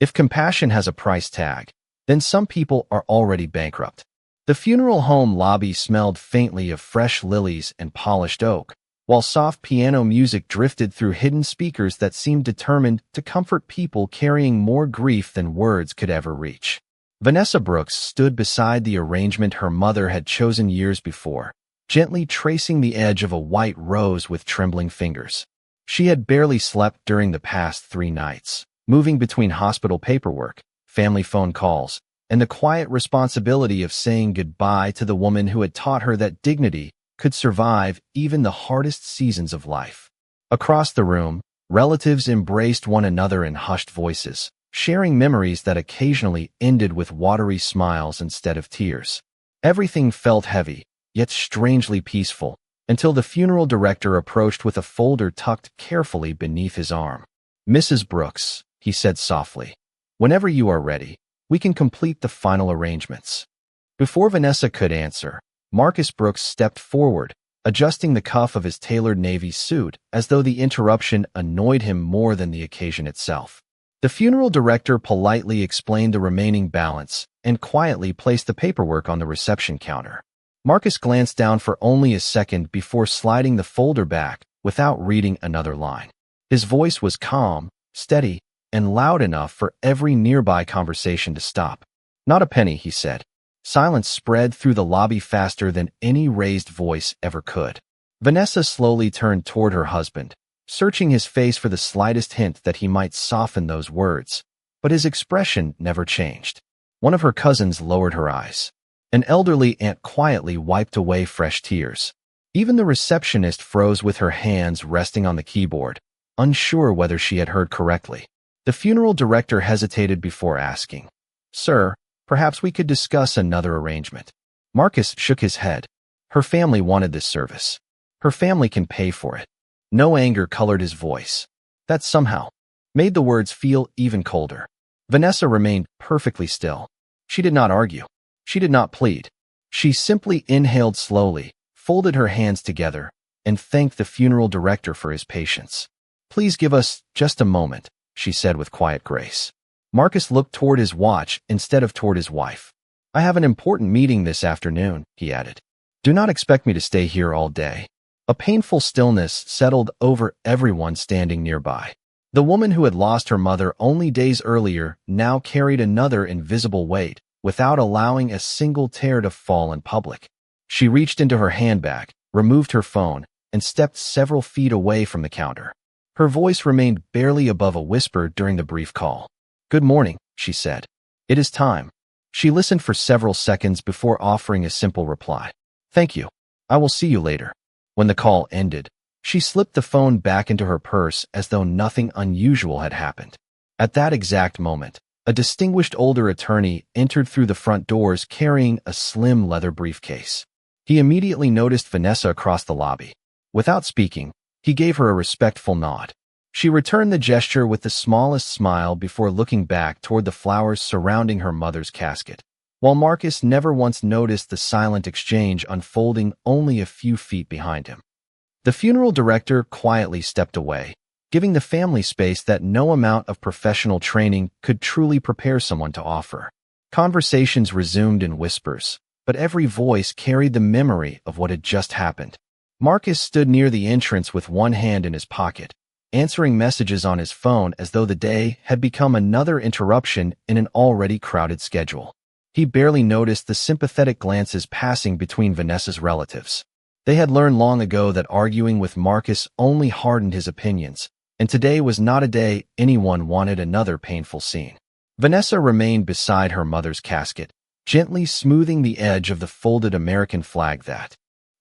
If compassion has a price tag, then some people are already bankrupt. The funeral home lobby smelled faintly of fresh lilies and polished oak, while soft piano music drifted through hidden speakers that seemed determined to comfort people carrying more grief than words could ever reach. Vanessa Brooks stood beside the arrangement her mother had chosen years before, gently tracing the edge of a white rose with trembling fingers. She had barely slept during the past 3 nights, moving between hospital paperwork, family phone calls, and the quiet responsibility of saying goodbye to the woman who had taught her that dignity could survive even the hardest seasons of life. Across the room, relatives embraced one another in hushed voices, sharing memories that occasionally ended with watery smiles instead of tears. Everything felt heavy, yet strangely peaceful, until the funeral director approached with a folder tucked carefully beneath his arm. "Mrs. Brooks," he said softly, "whenever you are ready, we can complete the final arrangements." Before Vanessa could answer, Marcus Brooks stepped forward, adjusting the cuff of his tailored navy suit as though the interruption annoyed him more than the occasion itself. The funeral director politely explained the remaining balance and quietly placed the paperwork on the reception counter. Marcus glanced down for only a second before sliding the folder back without reading another line. His voice was calm, steady, and loud enough for every nearby conversation to stop. "Not a penny," he said. Silence spread through the lobby faster than any raised voice ever could. Vanessa slowly turned toward her husband, searching his face for the slightest hint that he might soften those words, but his expression never changed. One of her cousins lowered her eyes. An elderly aunt quietly wiped away fresh tears. Even the receptionist froze with her hands resting on the keyboard, unsure whether she had heard correctly. The funeral director hesitated before asking, "Sir, perhaps we could discuss another arrangement." Marcus shook his head. Her family wanted this service. Her family can pay for it. No anger colored his voice. That somehow made the words feel even colder. Vanessa remained perfectly still. She did not argue. She did not plead. She simply inhaled slowly, folded her hands together, and thanked the funeral director for his patience. "Please give us just a moment," she said with quiet grace. Marcus looked toward his watch instead of toward his wife. "I have an important meeting this afternoon," he added. "Do not expect me to stay here all day." A painful stillness settled over everyone standing nearby. The woman who had lost her mother only days earlier now carried another invisible weight, without allowing a single tear to fall in public. She reached into her handbag, removed her phone, and stepped several feet away from the counter. Her voice remained barely above a whisper during the brief call. "Good morning," she said. "It is time." She listened for several seconds before offering a simple reply. "Thank you. I will see you later." When the call ended, she slipped the phone back into her purse as though nothing unusual had happened. At that exact moment, a distinguished older attorney entered through the front doors carrying a slim leather briefcase. He immediately noticed Vanessa across the lobby. Without speaking, he gave her a respectful nod. She returned the gesture with the smallest smile before looking back toward the flowers surrounding her mother's casket, while Marcus never once noticed the silent exchange unfolding only a few feet behind him. The funeral director quietly stepped away, giving the family space that no amount of professional training could truly prepare someone to offer. Conversations resumed in whispers, but every voice carried the memory of what had just happened. Marcus stood near the entrance with one hand in his pocket, answering messages on his phone as though the day had become another interruption in an already crowded schedule. He barely noticed the sympathetic glances passing between Vanessa's relatives. They had learned long ago that arguing with Marcus only hardened his opinions, and today was not a day anyone wanted another painful scene. Vanessa remained beside her mother's casket, gently smoothing the edge of the folded American flag that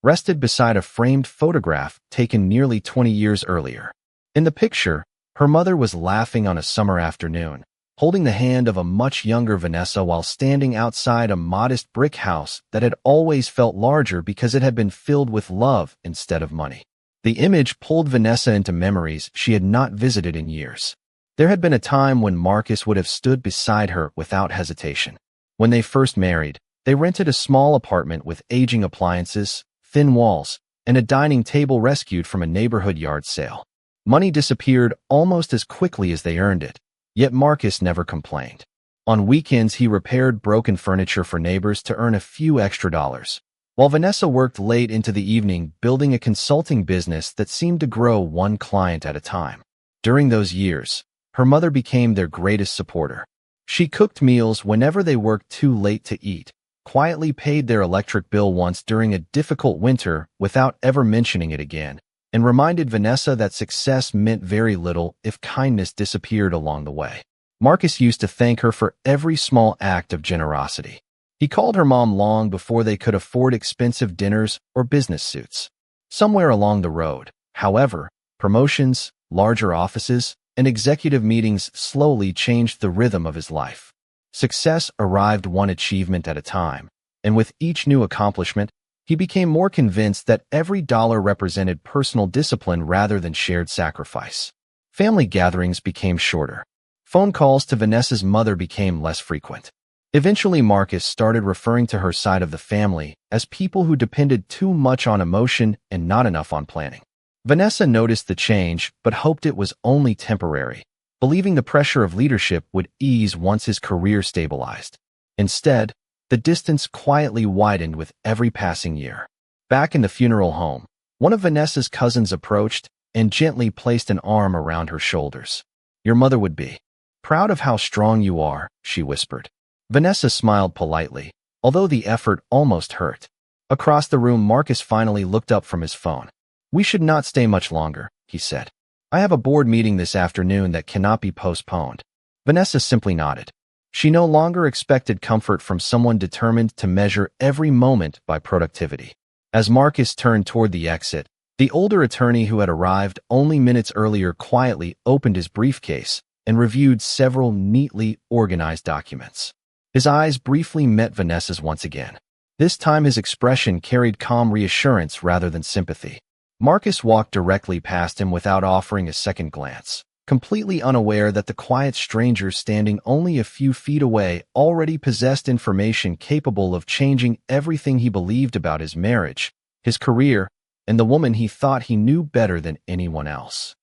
rested beside a framed photograph taken nearly 20 years earlier. In the picture, her mother was laughing on a summer afternoon, holding the hand of a much younger Vanessa while standing outside a modest brick house that had always felt larger because it had been filled with love instead of money. The image pulled Vanessa into memories she had not visited in years. There had been a time when Marcus would have stood beside her without hesitation. When they first married, they rented a small apartment with aging appliances, thin walls, and a dining table rescued from a neighborhood yard sale. Money disappeared almost as quickly as they earned it, Yet Marcus never complained. On weekends, he repaired broken furniture for neighbors to earn a few extra dollars, while Vanessa worked late into the evening building a consulting business that seemed to grow one client at a time. During those years, her mother became their greatest supporter. She cooked meals whenever they worked too late to eat, quietly paid their electric bill once during a difficult winter without ever mentioning it again, and reminded Vanessa that success meant very little if kindness disappeared along the way. Marcus used to thank her for every small act of generosity. He called her mom long before they could afford expensive dinners or business suits. Somewhere along the road, however, promotions, larger offices, and executive meetings slowly changed the rhythm of his life. Success arrived one achievement at a time, and with each new accomplishment, he became more convinced that every dollar represented personal discipline rather than shared sacrifice. Family gatherings became shorter. Phone calls to Vanessa's mother became less frequent. Eventually, Marcus started referring to her side of the family as people who depended too much on emotion and not enough on planning. Vanessa noticed the change but hoped it was only temporary, believing the pressure of leadership would ease once his career stabilized. Instead, the distance quietly widened with every passing year. Back in the funeral home, one of Vanessa's cousins approached and gently placed an arm around her shoulders. "Your mother would be proud of how strong you are," she whispered. Vanessa smiled politely, although the effort almost hurt. Across the room, Marcus finally looked up from his phone. "We should not stay much longer," he said. "I have a board meeting this afternoon that cannot be postponed." Vanessa simply nodded. She no longer expected comfort from someone determined to measure every moment by productivity. As Marcus turned toward the exit, the older attorney who had arrived only minutes earlier quietly opened his briefcase and reviewed several neatly organized documents. His eyes briefly met Vanessa's once again. This time his expression carried calm reassurance rather than sympathy. Marcus walked directly past him without offering a second glance, completely unaware that the quiet stranger standing only a few feet away already possessed information capable of changing everything he believed about his marriage, his career, and the woman he thought he knew better than anyone else.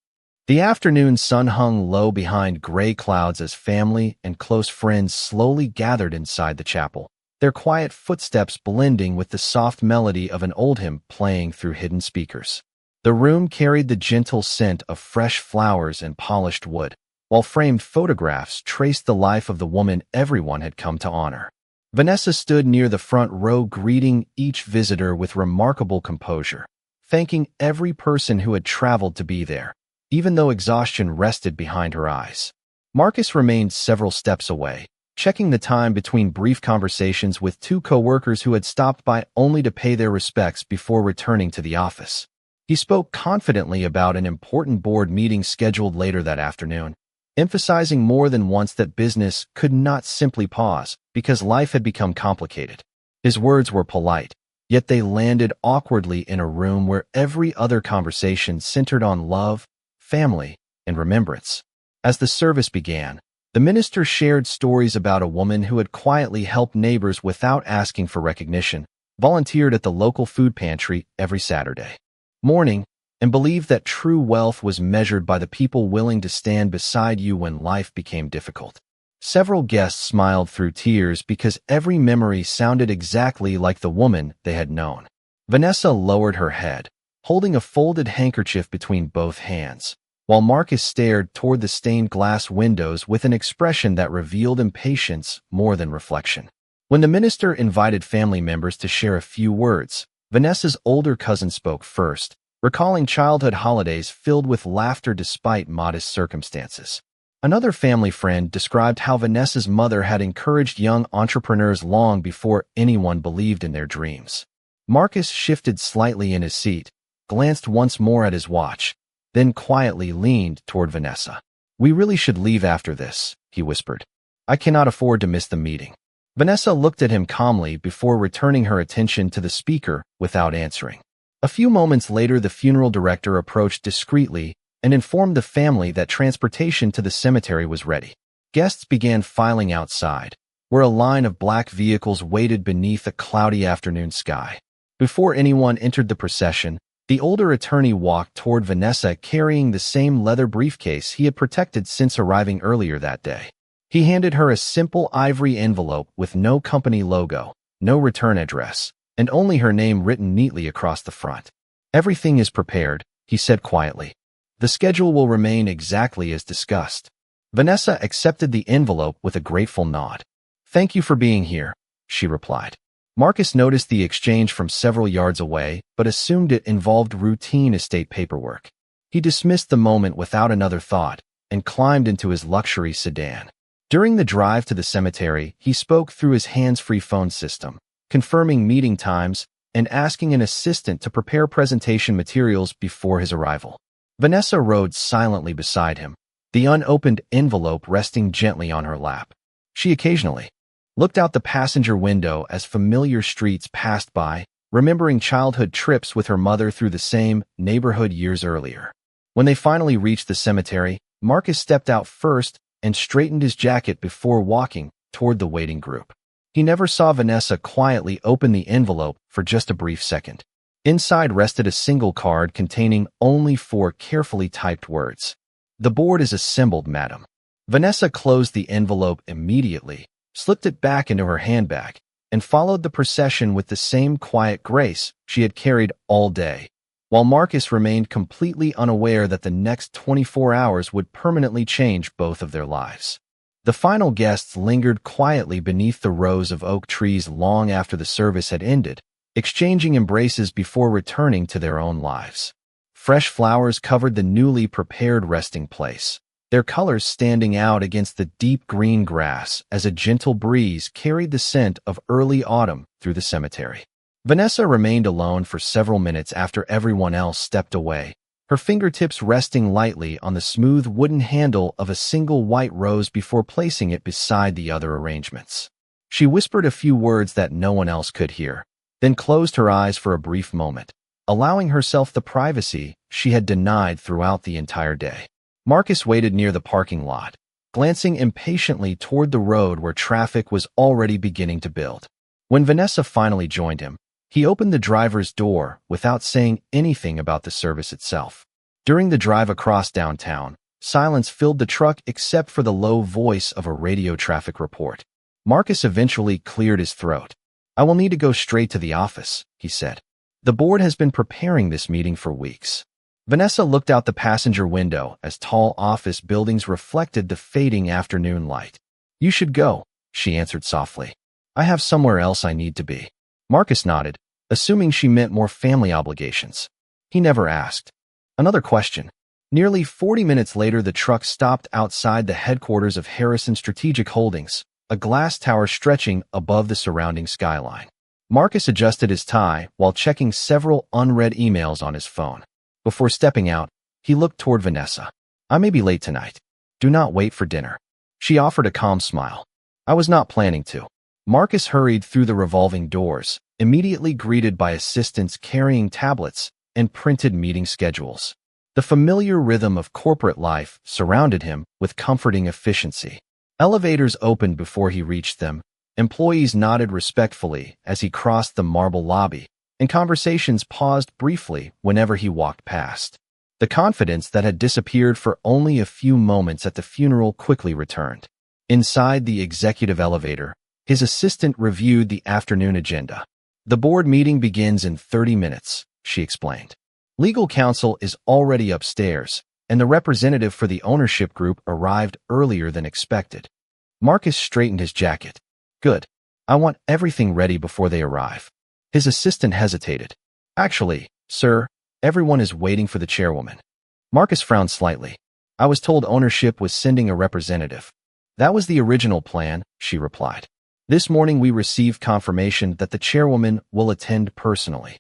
The afternoon sun hung low behind gray clouds as family and close friends slowly gathered inside the chapel, their quiet footsteps blending with the soft melody of an old hymn playing through hidden speakers. The room carried the gentle scent of fresh flowers and polished wood, while framed photographs traced the life of the woman everyone had come to honor. Vanessa stood near the front row, greeting each visitor with remarkable composure, thanking every person who had traveled to be there, even though exhaustion rested behind her eyes. Marcus remained several steps away, checking the time between brief conversations with two coworkers who had stopped by only to pay their respects before returning to the office. He spoke confidently about an important board meeting scheduled later that afternoon, emphasizing more than once that business could not simply pause because life had become complicated. His words were polite, yet they landed awkwardly in a room where every other conversation centered on love, family, and remembrance. As the service began, the minister shared stories about a woman who had quietly helped neighbors without asking for recognition, volunteered at the local food pantry every Saturday morning, and believed that true wealth was measured by the people willing to stand beside you when life became difficult. Several guests smiled through tears because every memory sounded exactly like the woman they had known. Vanessa lowered her head, holding a folded handkerchief between both hands, while Marcus stared toward the stained glass windows with an expression that revealed impatience more than reflection. When the minister invited family members to share a few words, Vanessa's older cousin spoke first, recalling childhood holidays filled with laughter despite modest circumstances. Another family friend described how Vanessa's mother had encouraged young entrepreneurs long before anyone believed in their dreams. Marcus shifted slightly in his seat, glanced once more at his watch, then quietly leaned toward Vanessa. "We really should leave after this," he whispered. "I cannot afford to miss the meeting." Vanessa looked at him calmly before returning her attention to the speaker without answering. A few moments later, the funeral director approached discreetly and informed the family that transportation to the cemetery was ready. Guests began filing outside, where a line of black vehicles waited beneath a cloudy afternoon sky. Before anyone entered the procession, The older attorney walked toward Vanessa carrying the same leather briefcase he had protected since arriving earlier that day. He handed her a simple ivory envelope with no company logo, no return address, and only her name written neatly across the front. "Everything is prepared," he said quietly. "The schedule will remain exactly as discussed." Vanessa accepted the envelope with a grateful nod. "Thank you for being here," she replied. Marcus noticed the exchange from several yards away, but assumed it involved routine estate paperwork. He dismissed the moment without another thought and climbed into his luxury sedan. During the drive to the cemetery, he spoke through his hands-free phone system, confirming meeting times and asking an assistant to prepare presentation materials before his arrival. Vanessa rode silently beside him, the unopened envelope resting gently on her lap. She occasionally looked out the passenger window as familiar streets passed by, remembering childhood trips with her mother through the same neighborhood years earlier. When they finally reached the cemetery, Marcus stepped out first and straightened his jacket before walking toward the waiting group. He never saw Vanessa quietly open the envelope for just a brief second. Inside rested a single card containing only 4 carefully typed words. "The board is assembled, madam." Vanessa closed the envelope immediately, slipped it back into her handbag, and followed the procession with the same quiet grace she had carried all day, while Marcus remained completely unaware that the next 24 hours would permanently change both of their lives. The final guests lingered quietly beneath the rows of oak trees long after the service had ended, exchanging embraces before returning to their own lives. Fresh flowers covered the newly prepared resting place, their colors standing out against the deep green grass as a gentle breeze carried the scent of early autumn through the cemetery. Vanessa remained alone for several minutes after everyone else stepped away, her fingertips resting lightly on the smooth wooden handle of a single white rose before placing it beside the other arrangements. She whispered a few words that no one else could hear, then closed her eyes for a brief moment, allowing herself the privacy she had denied throughout the entire day. Marcus waited near the parking lot, glancing impatiently toward the road where traffic was already beginning to build. When Vanessa finally joined him, he opened the driver's door without saying anything about the service itself. During the drive across downtown, silence filled the truck except for the low voice of a radio traffic report. Marcus eventually cleared his throat. "I will need to go straight to the office," he said. "The board has been preparing this meeting for weeks." Vanessa looked out the passenger window as tall office buildings reflected the fading afternoon light. "You should go," she answered softly. "I have somewhere else I need to be." Marcus nodded, assuming she meant more family obligations. He never asked. Another question. Nearly 40 minutes later, the truck stopped outside the headquarters of Harrison Strategic Holdings, a glass tower stretching above the surrounding skyline. Marcus adjusted his tie while checking several unread emails on his phone. Before stepping out, he looked toward Vanessa. "I may be late tonight. Do not wait for dinner." She offered a calm smile. "I was not planning to." Marcus hurried through the revolving doors, immediately greeted by assistants carrying tablets and printed meeting schedules. The familiar rhythm of corporate life surrounded him with comforting efficiency. Elevators opened before he reached them, employees nodded respectfully as he crossed the marble lobby, and conversations paused briefly whenever he walked past. The confidence that had disappeared for only a few moments at the funeral quickly returned. Inside the executive elevator, his assistant reviewed the afternoon agenda. "The board meeting begins in 30 minutes, she explained. "Legal counsel is already upstairs, and the representative for the ownership group arrived earlier than expected." Marcus straightened his jacket. "Good. I want everything ready before they arrive." His assistant hesitated. "Actually, sir, everyone is waiting for the chairwoman." Marcus frowned slightly. "I was told ownership was sending a representative." "That was the original plan," she replied. "This morning we received confirmation that the chairwoman will attend personally."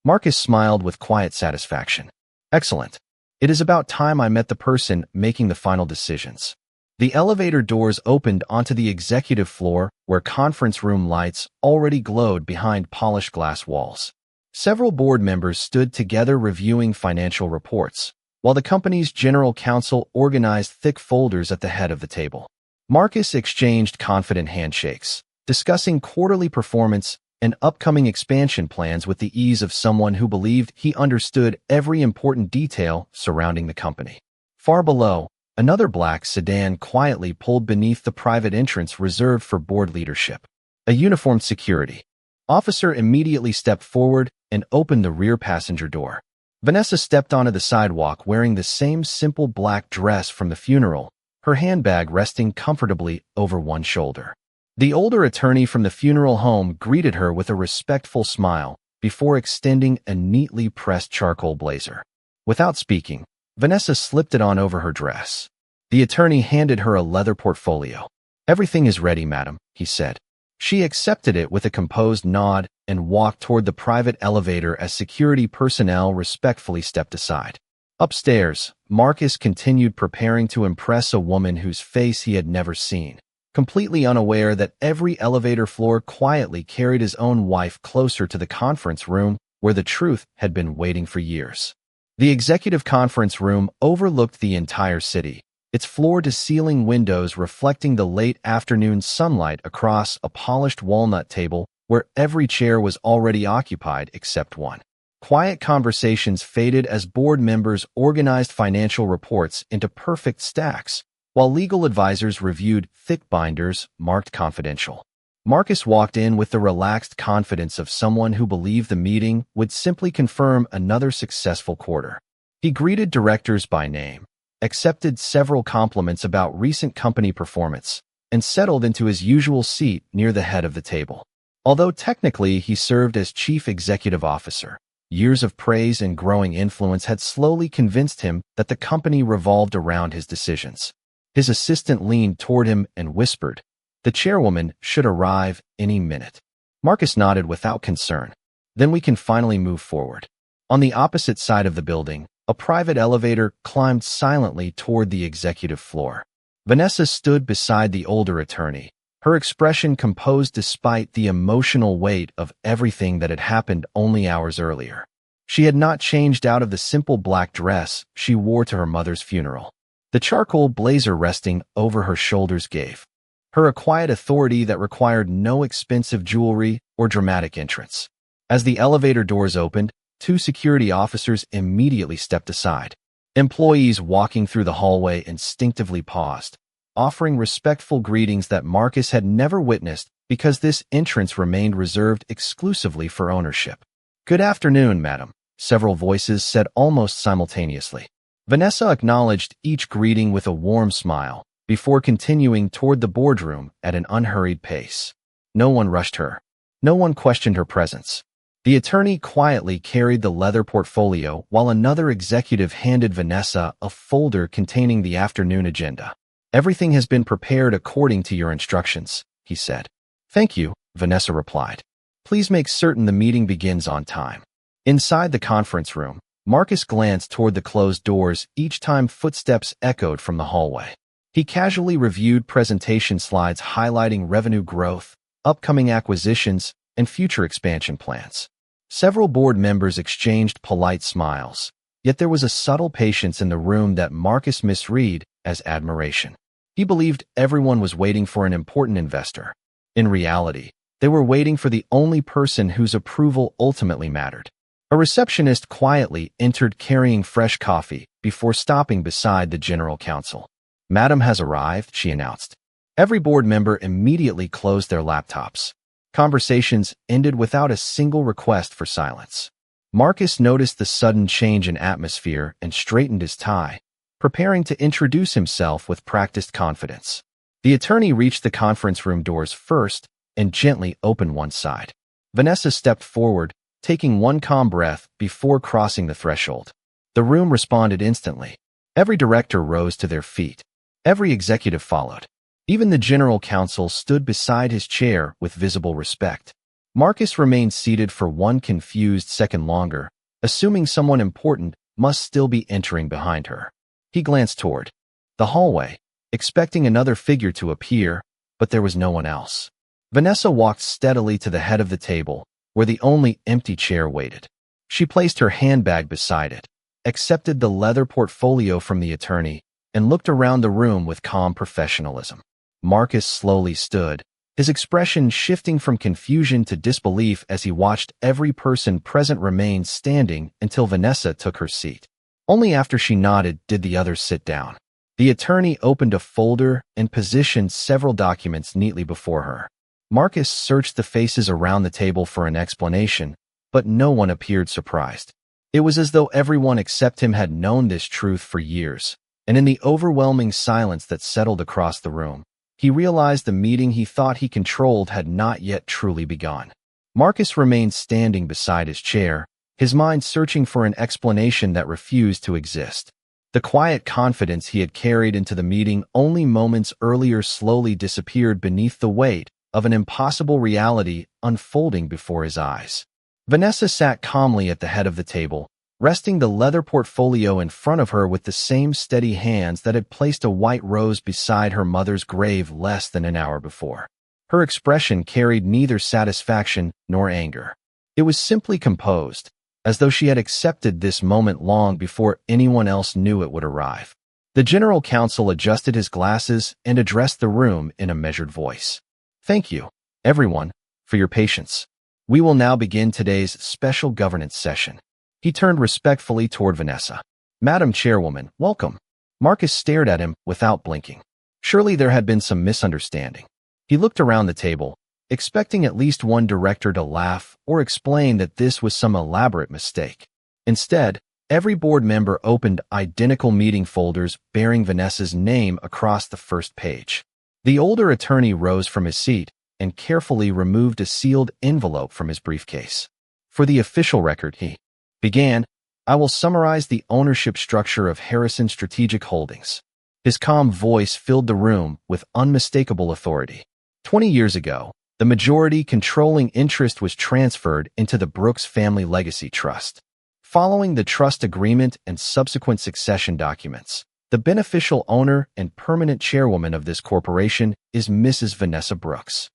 Marcus smiled with quiet satisfaction. "Excellent. It is about time I met the person making the final decisions." The elevator doors opened onto the executive floor where conference room lights already glowed behind polished glass walls. Several board members stood together reviewing financial reports, while the company's general counsel organized thick folders at the head of the table. Marcus exchanged confident handshakes, discussing quarterly performance and upcoming expansion plans with the ease of someone who believed he understood every important detail surrounding the company. Far below, another black sedan quietly pulled beneath the private entrance reserved for board leadership. A uniformed security officer immediately stepped forward and opened the rear passenger door. Vanessa stepped onto the sidewalk wearing the same simple black dress from the funeral, her handbag resting comfortably over one shoulder. The older attorney from the funeral home greeted her with a respectful smile before extending a neatly pressed charcoal blazer. Without speaking, Vanessa slipped it on over her dress. The attorney handed her a leather portfolio. "Everything is ready, madam," he said. She accepted it with a composed nod and walked toward the private elevator as security personnel respectfully stepped aside. Upstairs, Marcus continued preparing to impress a woman whose face he had never seen, completely unaware that every elevator floor quietly carried his own wife closer to the conference room where the truth had been waiting for years. The executive conference room overlooked the entire city, its floor-to-ceiling windows reflecting the late afternoon sunlight across a polished walnut table where every chair was already occupied except one. Quiet conversations faded as board members organized financial reports into perfect stacks, while legal advisors reviewed thick binders marked confidential. Marcus walked in with the relaxed confidence of someone who believed the meeting would simply confirm another successful quarter. He greeted directors by name, accepted several compliments about recent company performance, and settled into his usual seat near the head of the table. Although technically he served as chief executive officer, years of praise and growing influence had slowly convinced him that the company revolved around his decisions. His assistant leaned toward him and whispered, "The chairwoman should arrive any minute." Marcus nodded without concern. "Then we can finally move forward." On the opposite side of the building, a private elevator climbed silently toward the executive floor. Vanessa stood beside the older attorney, her expression composed despite the emotional weight of everything that had happened only hours earlier. She had not changed out of the simple black dress she wore to her mother's funeral. The charcoal blazer resting over her shoulders gave her a quiet authority that required no expensive jewelry or dramatic entrance. As the elevator doors opened, two security officers immediately stepped aside. Employees walking through the hallway instinctively paused, offering respectful greetings that Marcus had never witnessed because this entrance remained reserved exclusively for ownership. "Good afternoon, madam," several voices said almost simultaneously. Vanessa acknowledged each greeting with a warm smile before continuing toward the boardroom at an unhurried pace. No one rushed her. No one questioned her presence. The attorney quietly carried the leather portfolio while another executive handed Vanessa a folder containing the afternoon agenda. "Everything has been prepared according to your instructions," he said. "Thank you," Vanessa replied. "Please make certain the meeting begins on time." Inside the conference room, Marcus glanced toward the closed doors each time footsteps echoed from the hallway. He casually reviewed presentation slides highlighting revenue growth, upcoming acquisitions, and future expansion plans. Several board members exchanged polite smiles, yet there was a subtle patience in the room that Marcus misread as admiration. He believed everyone was waiting for an important investor. In reality, they were waiting for the only person whose approval ultimately mattered. A receptionist quietly entered carrying fresh coffee before stopping beside the general counsel. "Madam has arrived," she announced. Every board member immediately closed their laptops. Conversations ended without a single request for silence. Marcus noticed the sudden change in atmosphere and straightened his tie, preparing to introduce himself with practiced confidence. The attorney reached the conference room doors first and gently opened one side. Vanessa stepped forward, taking one calm breath before crossing the threshold. The room responded instantly. Every director rose to their feet. Every executive followed. Even the general counsel stood beside his chair with visible respect. Marcus remained seated for one confused second longer, assuming someone important must still be entering behind her. He glanced toward the hallway, expecting another figure to appear, but there was no one else. Vanessa walked steadily to the head of the table, where the only empty chair waited. She placed her handbag beside it, accepted the leather portfolio from the attorney, and looked around the room with calm professionalism. Marcus slowly stood, his expression shifting from confusion to disbelief as he watched every person present remain standing until Vanessa took her seat. Only after she nodded did the others sit down. The attorney opened a folder and positioned several documents neatly before her. Marcus searched the faces around the table for an explanation, but no one appeared surprised. It was as though everyone except him had known this truth for years, and in the overwhelming silence that settled across the room, he realized the meeting he thought he controlled had not yet truly begun. Marcus remained standing beside his chair, his mind searching for an explanation that refused to exist. The quiet confidence he had carried into the meeting only moments earlier slowly disappeared beneath the weight of an impossible reality unfolding before his eyes. Vanessa sat calmly at the head of the table, resting the leather portfolio in front of her with the same steady hands that had placed a white rose beside her mother's grave less than an hour before. Her expression carried neither satisfaction nor anger. It was simply composed, as though she had accepted this moment long before anyone else knew it would arrive. The general counsel adjusted his glasses and addressed the room in a measured voice. "Thank you, everyone, for your patience. We will now begin today's special governance session." He turned respectfully toward Vanessa. "Madam Chairwoman, welcome." Marcus stared at him without blinking. Surely there had been some misunderstanding. He looked around the table, expecting at least one director to laugh or explain that this was some elaborate mistake. Instead, every board member opened identical meeting folders bearing Vanessa's name across the first page. The older attorney rose from his seat and carefully removed a sealed envelope from his briefcase. "For the official record," he began, "I will summarize the ownership structure of Harrison Strategic Holdings." His calm voice filled the room with unmistakable authority. 20 years ago, the majority controlling interest was transferred into the Brooks Family Legacy Trust. Following the trust agreement and subsequent succession documents, the beneficial owner and permanent chairwoman of this corporation is Mrs. Vanessa Brooks.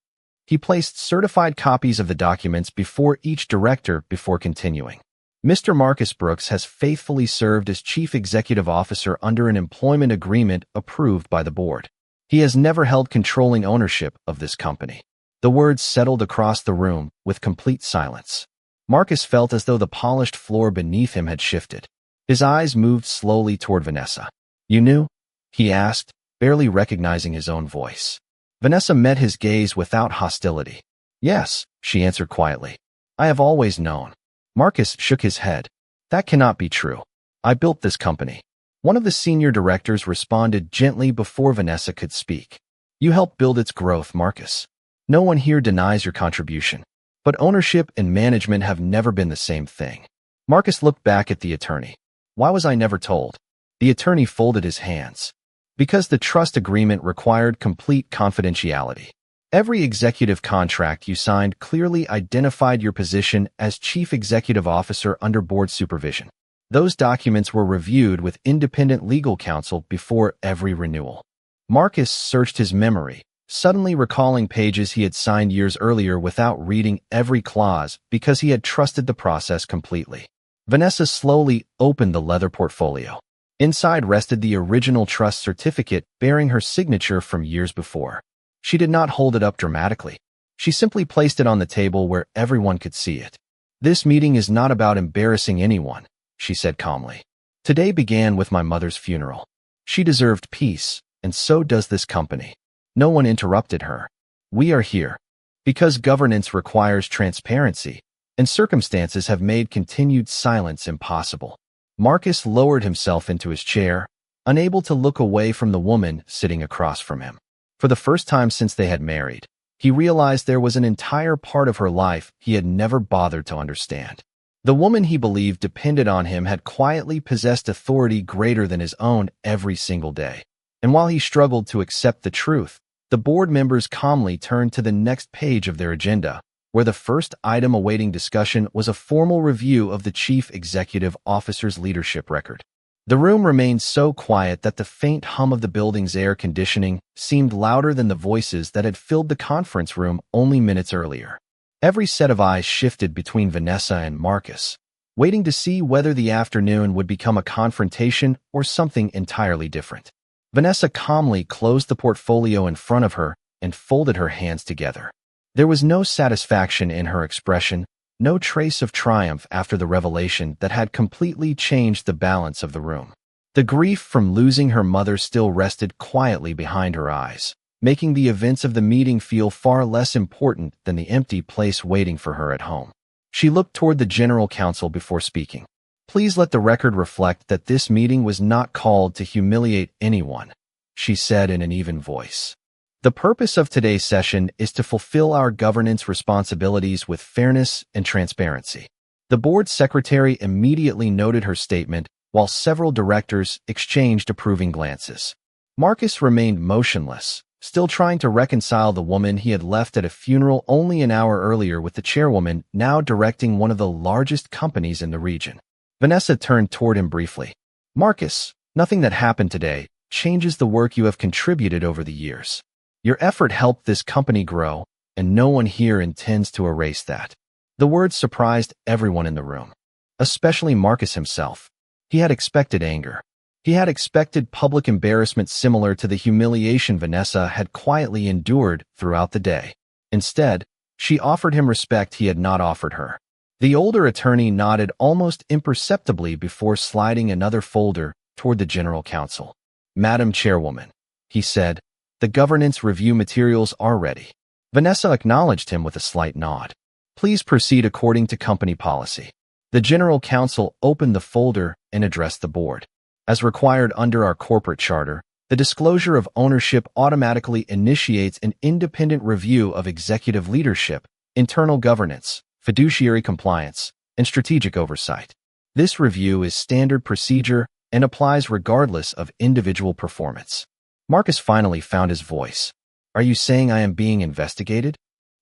He placed certified copies of the documents before each director before continuing. Mr. Marcus Brooks has faithfully served as Chief Executive Officer under an employment agreement approved by the board. He has never held controlling ownership of this company. The words settled across the room with complete silence. Marcus felt as though the polished floor beneath him had shifted. His eyes moved slowly toward Vanessa. "You knew?" he asked, barely recognizing his own voice. Vanessa met his gaze without hostility. "Yes," she answered quietly. "I have always known." Marcus shook his head. "That cannot be true. I built this company." One of the senior directors responded gently before Vanessa could speak. "You helped build its growth, Marcus. No one here denies your contribution. But ownership and management have never been the same thing." Marcus looked back at the attorney. "Why was I never told?" The attorney folded his hands. "Because the trust agreement required complete confidentiality. Every executive contract you signed clearly identified your position as Chief Executive Officer under board supervision. Those documents were reviewed with independent legal counsel before every renewal." Marcus searched his memory, suddenly recalling pages he had signed years earlier without reading every clause because he had trusted the process completely. Vanessa slowly opened the leather portfolio. Inside rested the original trust certificate bearing her signature from years before. She did not hold it up dramatically. She simply placed it on the table where everyone could see it. "This meeting is not about embarrassing anyone," she said calmly. "Today began with my mother's funeral. She deserved peace, and so does this company." No one interrupted her. "We are here because governance requires transparency, and circumstances have made continued silence impossible." Marcus lowered himself into his chair, unable to look away from the woman sitting across from him. For the first time since they had married, he realized there was an entire part of her life he had never bothered to understand. The woman he believed depended on him had quietly possessed authority greater than his own every single day. And while he struggled to accept the truth, the board members calmly turned to the next page of their agenda, where the first item awaiting discussion was a formal review of the Chief Executive Officer's leadership record. The room remained so quiet that the faint hum of the building's air conditioning seemed louder than the voices that had filled the conference room only minutes earlier. Every set of eyes shifted between Vanessa and Marcus, waiting to see whether the afternoon would become a confrontation or something entirely different. Vanessa calmly closed the portfolio in front of her and folded her hands together. There was no satisfaction in her expression, no trace of triumph after the revelation that had completely changed the balance of the room. The grief from losing her mother still rested quietly behind her eyes, making the events of the meeting feel far less important than the empty place waiting for her at home. She looked toward the general counsel before speaking. "Please let the record reflect that this meeting was not called to humiliate anyone," she said in an even voice. "The purpose of today's session is to fulfill our governance responsibilities with fairness and transparency." The board secretary immediately noted her statement, while several directors exchanged approving glances. Marcus remained motionless, still trying to reconcile the woman he had left at a funeral only an hour earlier with the chairwoman now directing one of the largest companies in the region. Vanessa turned toward him briefly. "Marcus, nothing that happened today changes the work you have contributed over the years. Your effort helped this company grow, and no one here intends to erase that." The words surprised everyone in the room, especially Marcus himself. He had expected anger. He had expected public embarrassment similar to the humiliation Vanessa had quietly endured throughout the day. Instead, she offered him respect he had not offered her. The older attorney nodded almost imperceptibly before sliding another folder toward the general counsel. "Madam Chairwoman," he said, "the governance review materials are ready." Vanessa acknowledged him with a slight nod. "Please proceed according to company policy." The general counsel opened the folder and addressed the board. "As required under our corporate charter, the disclosure of ownership automatically initiates an independent review of executive leadership, internal governance, fiduciary compliance, and strategic oversight. This review is standard procedure and applies regardless of individual performance." Marcus finally found his voice. "Are you saying I am being investigated?"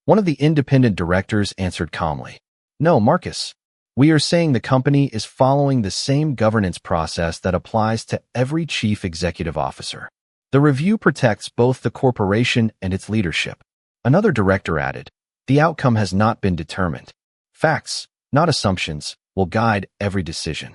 One of the independent directors answered calmly. "No, Marcus. We are saying the company is following the same governance process that applies to every chief executive officer. The review protects both the corporation and its leadership." Another director added, "The outcome has not been determined. Facts, not assumptions, will guide every decision."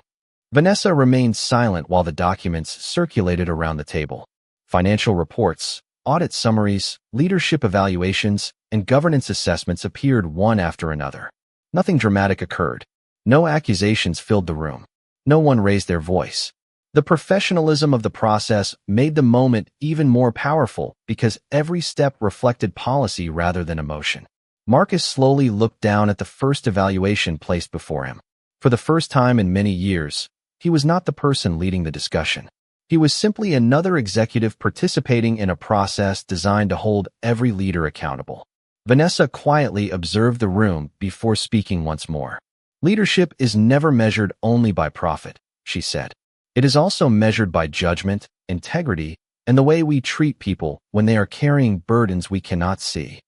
Vanessa remained silent while the documents circulated around the table. Financial reports, audit summaries, leadership evaluations, and governance assessments appeared one after another. Nothing dramatic occurred. No accusations filled the room. No one raised their voice. The professionalism of the process made the moment even more powerful because every step reflected policy rather than emotion. Marcus slowly looked down at the first evaluation placed before him. For the first time in many years, he was not the person leading the discussion. He was simply another executive participating in a process designed to hold every leader accountable. Vanessa quietly observed the room before speaking once more. "Leadership is never measured only by profit," she said. "It is also measured by judgment, integrity, and the way we treat people when they are carrying burdens we cannot see."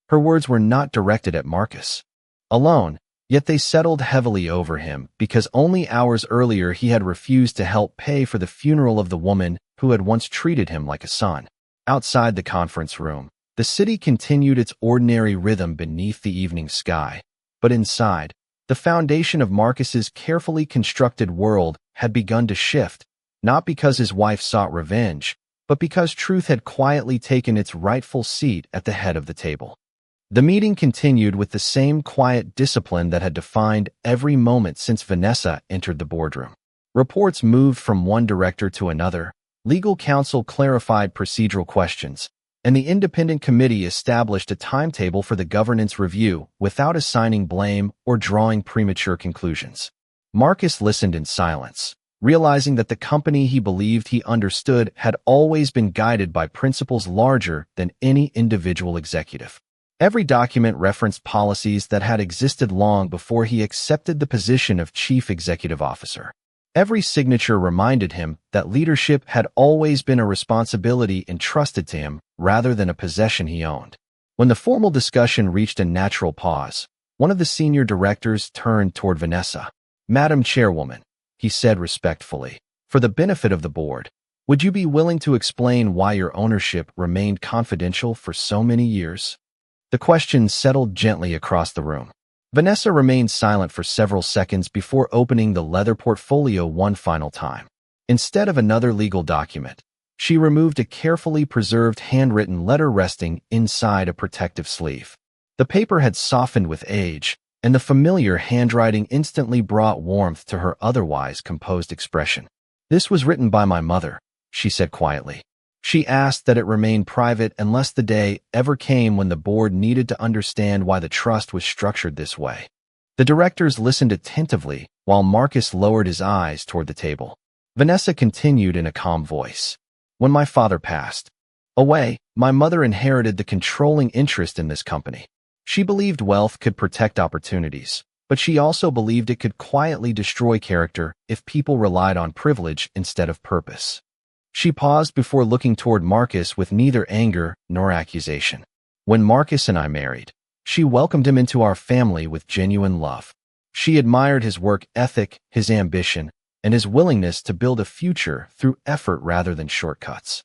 Her words were not directed at Marcus alone, yet they settled heavily over him because only hours earlier he had refused to help pay for the funeral of the woman who had once treated him like a son. Outside the conference room, the city continued its ordinary rhythm beneath the evening sky, but inside, the foundation of Marcus's carefully constructed world had begun to shift, not because his wife sought revenge, but because truth had quietly taken its rightful seat at the head of the table. The meeting continued with the same quiet discipline that had defined every moment since Vanessa entered the boardroom. Reports moved from one director to another, legal counsel clarified procedural questions, and the independent committee established a timetable for the governance review without assigning blame or drawing premature conclusions. Marcus listened in silence, realizing that the company he believed he understood had always been guided by principles larger than any individual executive. Every document referenced policies that had existed long before he accepted the position of chief executive officer. Every signature reminded him that leadership had always been a responsibility entrusted to him rather than a possession he owned. When the formal discussion reached a natural pause, one of the senior directors turned toward Vanessa. "Madam Chairwoman," he said respectfully, "for the benefit of the board, would you be willing to explain why your ownership remained confidential for so many years?" The question settled gently across the room. Vanessa remained silent for several seconds before opening the leather portfolio one final time. Instead of another legal document, She removed a carefully preserved handwritten letter resting inside a protective sleeve. The paper had softened with age, and the familiar handwriting instantly brought warmth to her otherwise composed expression. "This was written by my mother," she said quietly. She asked that it remain private unless the day ever came when the board needed to understand why the trust was structured this way. The directors listened attentively while Marcus lowered his eyes toward the table. Vanessa continued in a calm voice. "When my father passed away, my mother inherited the controlling interest in this company. She believed wealth could protect opportunities, but she also believed it could quietly destroy character if people relied on privilege instead of purpose." She paused before looking toward Marcus with neither anger nor accusation. "When Marcus and I married, she welcomed him into our family with genuine love. She admired his work ethic, his ambition, and his willingness to build a future through effort rather than shortcuts."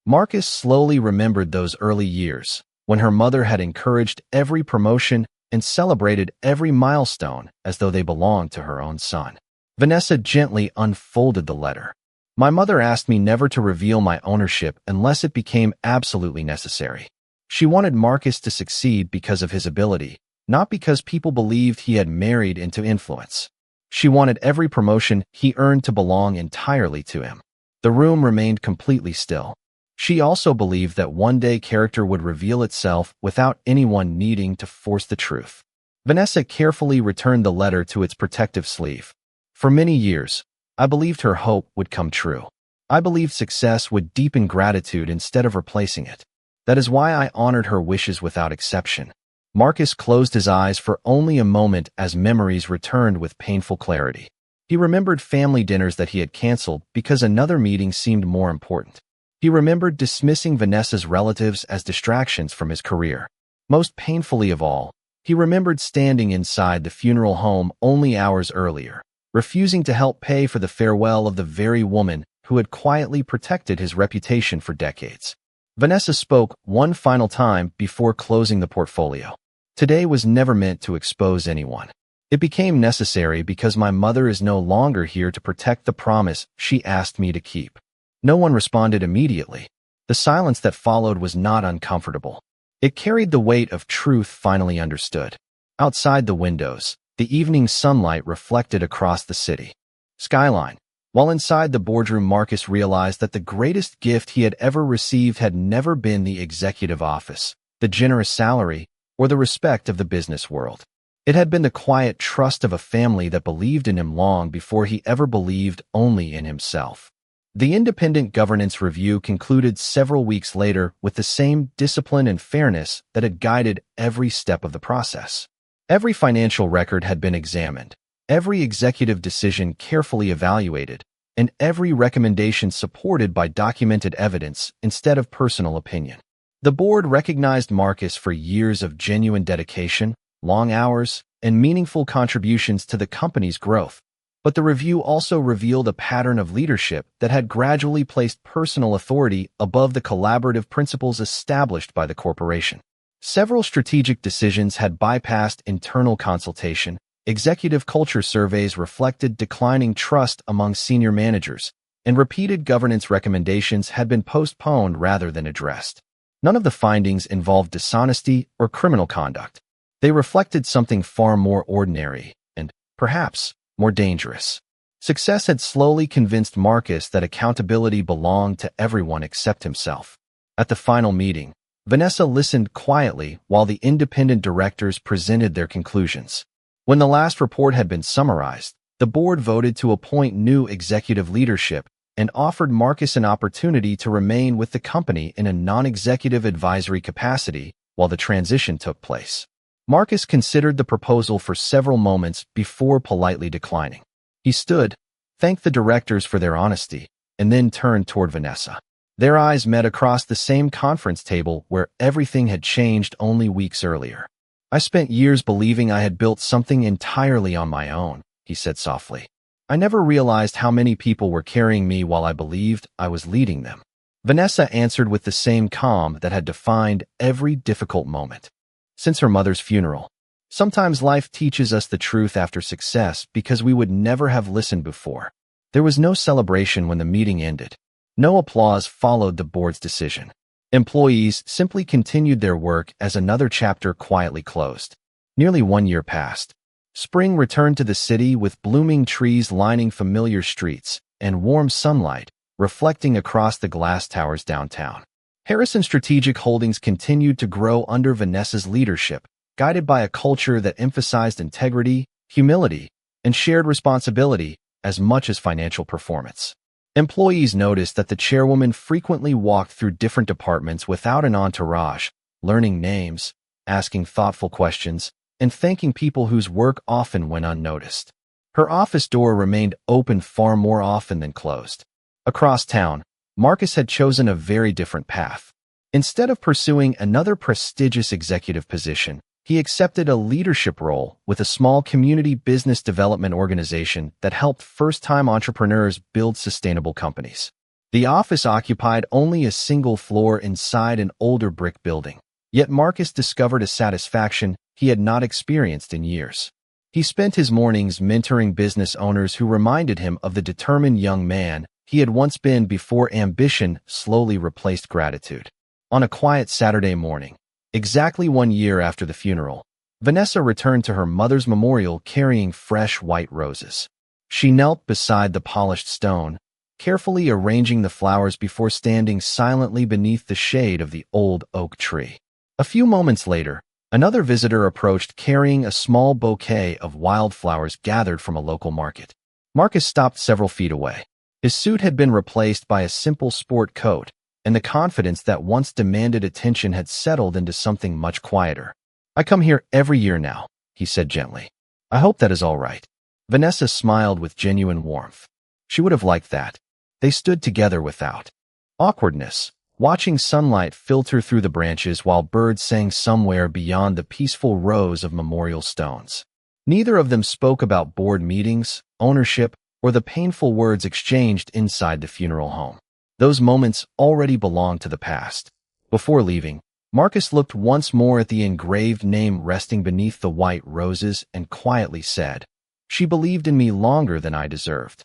Marcus slowly remembered those early years, when her mother had encouraged every promotion and celebrated every milestone as though they belonged to her own son. Vanessa gently unfolded the letter. "My mother asked me never to reveal my ownership unless it became absolutely necessary. She wanted Marcus to succeed because of his ability, not because people believed he had married into influence. She wanted every promotion he earned to belong entirely to him." The room remained completely still. She also believed that one day character would reveal itself without anyone needing to force the truth. Vanessa carefully returned the letter to its protective sleeve. "For many years, I believed her hope would come true. I believed success would deepen gratitude instead of replacing it. That is why I honored her wishes without exception." Marcus closed his eyes for only a moment as memories returned with painful clarity. He remembered family dinners that he had canceled because another meeting seemed more important. He remembered dismissing Vanessa's relatives as distractions from his career. Most painfully of all, he remembered standing inside the funeral home only hours earlier, refusing to help pay for the farewell of the very woman who had quietly protected his reputation for decades. Vanessa spoke one final time before closing the portfolio. "Today was never meant to expose anyone. It became necessary because my mother is no longer here to protect the promise she asked me to keep." No one responded immediately. The silence that followed was not uncomfortable. It carried the weight of truth finally understood. Outside the windows, the evening sunlight reflected across the city skyline. While inside the boardroom, Marcus realized that the greatest gift he had ever received had never been the executive office, the generous salary, or the respect of the business world. It had been the quiet trust of a family that believed in him long before he ever believed only in himself. The independent governance review concluded several weeks later with the same discipline and fairness that had guided every step of the process. Every financial record had been examined, every executive decision carefully evaluated, and every recommendation supported by documented evidence instead of personal opinion. The board recognized Marcus for years of genuine dedication, long hours, and meaningful contributions to the company's growth. But the review also revealed a pattern of leadership that had gradually placed personal authority above the collaborative principles established by the corporation. Several strategic decisions had bypassed internal consultation. Executive culture surveys reflected declining trust among senior managers, and repeated governance recommendations had been postponed rather than addressed. None of the findings involved dishonesty or criminal conduct. They reflected something far more ordinary and, perhaps, more dangerous. Success had slowly convinced Marcus that accountability belonged to everyone except himself. At the final meeting, Vanessa listened quietly while the independent directors presented their conclusions. When the last report had been summarized, the board voted to appoint new executive leadership and offered Marcus an opportunity to remain with the company in a non-executive advisory capacity while the transition took place. Marcus considered the proposal for several moments before politely declining. He stood, thanked the directors for their honesty, and then turned toward Vanessa. Their eyes met across the same conference table where everything had changed only weeks earlier. "I spent years believing I had built something entirely on my own," he said softly. "I never realized how many people were carrying me while I believed I was leading them." Vanessa answered with the same calm that had defined every difficult moment. Since her mother's funeral, sometimes life teaches us the truth after success because we would never have listened before. There was no celebration when the meeting ended. No applause followed the board's decision. Employees simply continued their work as another chapter quietly closed. Nearly 1 year passed. Spring returned to the city with blooming trees lining familiar streets and warm sunlight reflecting across the glass towers downtown. Harrison Strategic Holdings continued to grow under Vanessa's leadership, guided by a culture that emphasized integrity, humility, and shared responsibility as much as financial performance. Employees noticed that the chairwoman frequently walked through different departments without an entourage, learning names, asking thoughtful questions, and thanking people whose work often went unnoticed. Her office door remained open far more often than closed. Across town, Marcus had chosen a very different path. Instead of pursuing another prestigious executive position, he accepted a leadership role with a small community business development organization that helped first-time entrepreneurs build sustainable companies. The office occupied only a single floor inside an older brick building, yet Marcus discovered a satisfaction he had not experienced in years. He spent his mornings mentoring business owners who reminded him of the determined young man he had once been before ambition slowly replaced gratitude. On a quiet Saturday morning, exactly 1 year after the funeral, Vanessa returned to her mother's memorial carrying fresh white roses. She knelt beside the polished stone, carefully arranging the flowers before standing silently beneath the shade of the old oak tree. A few moments later, another visitor approached carrying a small bouquet of wildflowers gathered from a local market. Marcus stopped several feet away. His suit had been replaced by a simple sport coat, and the confidence that once demanded attention had settled into something much quieter. "I come here every year now," he said gently. "I hope that is all right." Vanessa smiled with genuine warmth. She would have liked that. They stood together without awkwardness, watching sunlight filter through the branches while birds sang somewhere beyond the peaceful rows of memorial stones. Neither of them spoke about board meetings, ownership, or the painful words exchanged inside the funeral home. Those moments already belonged to the past. Before leaving, Marcus looked once more at the engraved name resting beneath the white roses and quietly said, "She believed in me longer than I deserved."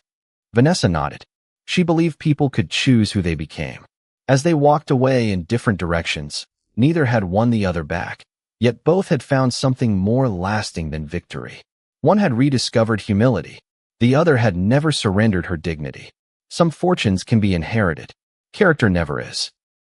Vanessa nodded. She believed people could choose who they became. As they walked away in different directions, neither had won the other back, yet both had found something more lasting than victory. One had rediscovered humility. The other had never surrendered her dignity. Some fortunes can be inherited. Character never is.